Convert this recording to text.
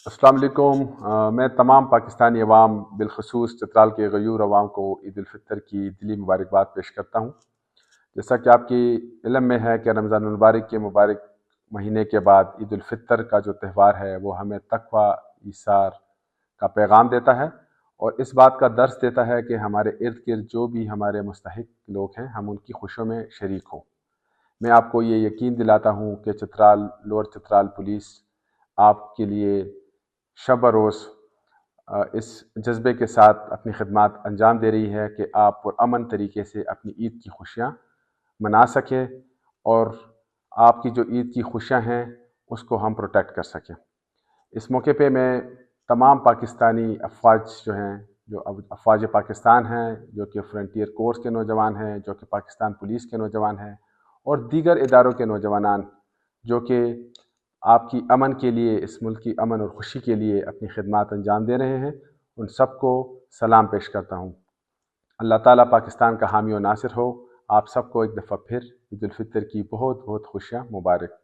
अस्सलाम वालेकुम। मैं तमाम पाकिस्तानी अवाम बिलखसूस चित्राल के गयूर अवाम को ईद उल फितर की दिली मुबारकबाद पेश करता हूँ। जैसा कि आपकी इल्म में है कि रमज़ान मुबारक के मुबारक महीने के बाद ईद उल फितर का जो त्यौहार है वो हमें तक़वा ईसार का पैगाम देता है और इस बात का दर्स देता है कि हमारे इर्द गिर्द जो भी हमारे मुस्तहिक लोग हैं हम उनकी खुशियों में शरीक हों। मैं आपको ये यकीन दिलाता हूँ कि चित्राल लोअर चित्राल पुलिस आपके लिए शब रोज़ इस जज्बे के साथ अपनी खिदमत अंजाम दे रही है कि आप पुरअमन तरीके से अपनी ईद की खुशियाँ मना सकें और आपकी जो ईद की खुशियाँ हैं उसको हम प्रोटेक्ट कर सकें। इस मौके पे मैं तमाम पाकिस्तानी अफवाज जो हैं, जो अफवाज पाकिस्तान हैं, जो कि फ्रंटियर कोर्स के नौजवान हैं, जो कि पाकिस्तान पुलिस के नौजवान हैं और दीगर इदारों के नौजवान जो कि आपकी अमन के लिए, इस मुल्क की अमन और खुशी के लिए अपनी खिदमत अंजाम दे रहे हैं, उन सबको सलाम पेश करता हूँ। अल्लाह ताला पाकिस्तान का हामी और नासिर हो। आप सबको एक दफ़ा फिर ईद उल फितर की बहुत बहुत खुशियाँ मुबारक।